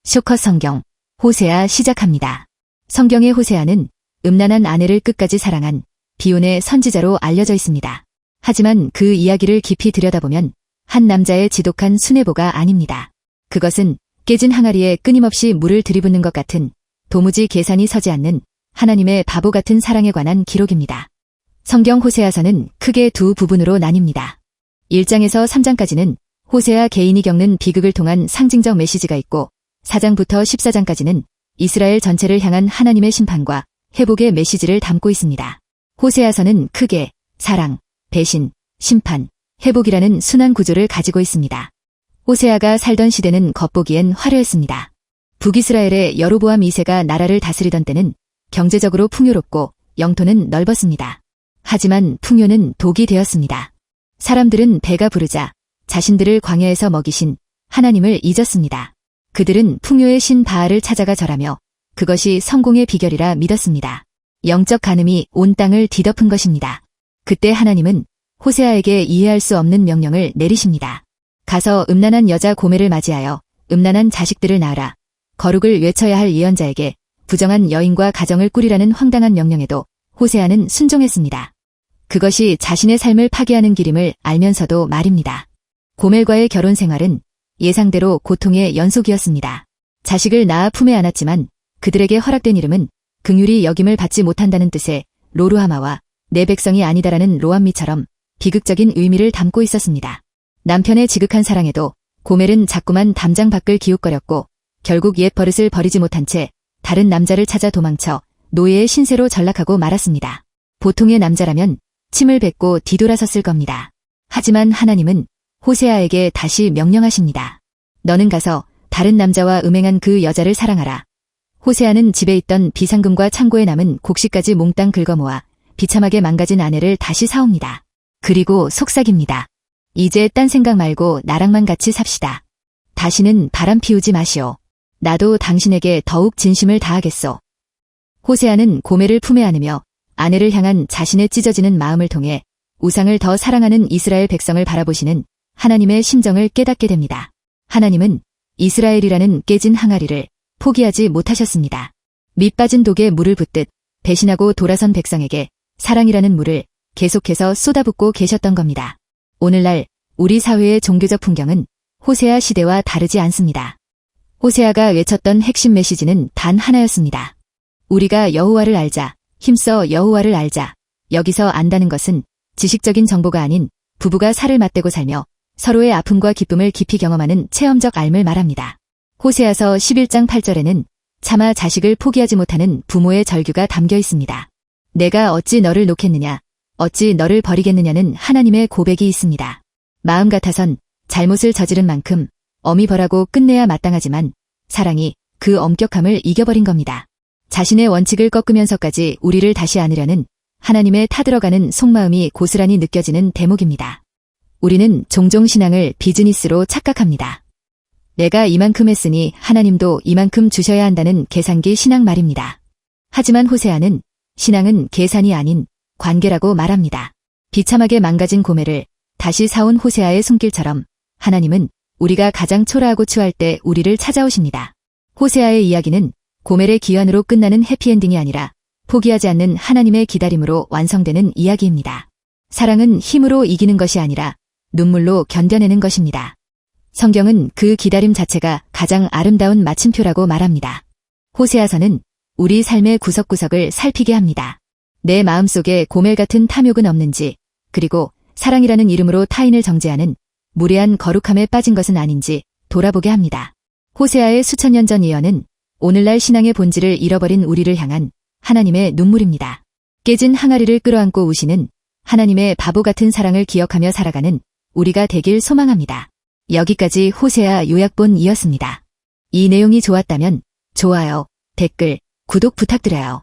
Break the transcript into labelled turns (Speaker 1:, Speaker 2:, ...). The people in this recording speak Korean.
Speaker 1: 쇼컷 성경, 호세아 시작합니다. 성경의 호세아는 음란한 아내를 끝까지 사랑한 비운의 선지자로 알려져 있습니다. 하지만 그 이야기를 깊이 들여다보면 한 남자의 지독한 순애보가 아닙니다. 그것은 깨진 항아리에 끊임없이 물을 들이붓는 것 같은 도무지 계산이 서지 않는 하나님의 바보 같은 사랑에 관한 기록입니다. 성경 호세아서는 크게 두 부분으로 나뉩니다. 1장에서 3장까지는 호세아 개인이 겪는 비극을 통한 상징적 메시지가 있고 4장부터 14장까지는 이스라엘 전체를 향한 하나님의 심판과 회복의 메시지를 담고 있습니다. 호세아서는 크게 사랑, 배신, 심판, 회복이라는 순환 구조를 가지고 있습니다. 호세아가 살던 시대는 겉보기엔 화려했습니다. 북이스라엘의 여로보암 2세가 나라를 다스리던 때는 경제적으로 풍요롭고 영토는 넓었습니다. 하지만 풍요는 독이 되었습니다. 사람들은 배가 부르자 자신들을 광야에서 먹이신 하나님을 잊었습니다. 그들은 풍요의 신 바알을 찾아가 절하며 그것이 성공의 비결이라 믿었습니다. 영적 간음이 온 땅을 뒤덮은 것입니다. 그때 하나님은 호세아에게 이해할 수 없는 명령을 내리십니다. 가서 음란한 여자 고멜을 맞이하여 음란한 자식들을 낳으라. 거룩을 외쳐야 할 예언자에게 부정한 여인과 가정을 꾸리라는 황당한 명령에도 호세아는 순종했습니다. 그것이 자신의 삶을 파괴하는 길임을 알면서도 말입니다. 고멜과의 결혼 생활은 예상대로 고통의 연속이었습니다. 자식을 낳아 품에 안았지만 그들에게 허락된 이름은 긍휼히 여김을 받지 못한다는 뜻의 로루하마와 내 백성이 아니다라는 로암미처럼 비극적인 의미를 담고 있었습니다. 남편의 지극한 사랑에도 고멜은 자꾸만 담장 밖을 기웃거렸고 결국 옛 버릇을 버리지 못한 채 다른 남자를 찾아 도망쳐 노예의 신세로 전락하고 말았습니다. 보통의 남자라면 침을 뱉고 뒤돌아섰을 겁니다. 하지만 하나님은 호세아에게 다시 명령하십니다. 너는 가서 다른 남자와 음행한 그 여자를 사랑하라. 호세아는 집에 있던 비상금과 창고에 남은 곡식까지 몽땅 긁어모아 비참하게 망가진 아내를 다시 사옵니다. 그리고 속삭입니다. 이제 딴 생각 말고 나랑만 같이 삽시다. 다시는 바람 피우지 마시오. 나도 당신에게 더욱 진심을 다하겠소. 호세아는 고멜을 품에 안으며 아내를 향한 자신의 찢어지는 마음을 통해 우상을 더 사랑하는 이스라엘 백성을 바라보시는 하나님의 심정을 깨닫게 됩니다. 하나님은 이스라엘이라는 깨진 항아리를 포기하지 못하셨습니다. 밑빠진 독에 물을 붓듯 배신하고 돌아선 백성에게 사랑이라는 물을 계속해서 쏟아붓고 계셨던 겁니다. 오늘날 우리 사회의 종교적 풍경은 호세아 시대와 다르지 않습니다. 호세아가 외쳤던 핵심 메시지는 단 하나였습니다. 우리가 여호와를 알자, 힘써 여호와를 알자. 여기서 안다는 것은 지식적인 정보가 아닌 부부가 살을 맞대고 살며 서로의 아픔과 기쁨을 깊이 경험하는 체험적 삶을 말합니다. 호세아서 11장 8절에는 차마 자식을 포기하지 못하는 부모의 절규가 담겨 있습니다. 내가 어찌 너를 놓겠느냐, 어찌 너를 버리겠느냐는 하나님의 고백이 있습니다. 마음 같아선 잘못을 저지른 만큼 엄히 벌하고 끝내야 마땅하지만 사랑이 그 엄격함을 이겨버린 겁니다. 자신의 원칙을 꺾으면서까지 우리를 다시 안으려는 하나님의 타들어가는 속마음이 고스란히 느껴지는 대목입니다. 우리는 종종 신앙을 비즈니스로 착각합니다. 내가 이만큼 했으니 하나님도 이만큼 주셔야 한다는 계산기 신앙 말입니다. 하지만 호세아는 신앙은 계산이 아닌 관계라고 말합니다. 비참하게 망가진 고멜을 다시 사온 호세아의 손길처럼 하나님은 우리가 가장 초라하고 추할 때 우리를 찾아오십니다. 호세아의 이야기는 고멜의 기환으로 끝나는 해피엔딩이 아니라 포기하지 않는 하나님의 기다림으로 완성되는 이야기입니다. 사랑은 힘으로 이기는 것이 아니라 눈물로 견뎌내는 것입니다. 성경은 그 기다림 자체가 가장 아름다운 마침표라고 말합니다. 호세아서는 우리 삶의 구석구석을 살피게 합니다. 내 마음속에 고멜 같은 탐욕은 없는지, 그리고 사랑이라는 이름으로 타인을 정죄하는 무례한 거룩함에 빠진 것은 아닌지 돌아보게 합니다. 호세아의 수천 년 전 예언은 오늘날 신앙의 본질을 잃어버린 우리를 향한 하나님의 눈물입니다. 깨진 항아리를 끌어안고 우시는 하나님의 바보 같은 사랑을 기억하며 살아가는 우리가 되길 소망합니다. 여기까지 호세아 요약본이었습니다. 이 내용이 좋았다면 좋아요, 댓글, 구독 부탁드려요.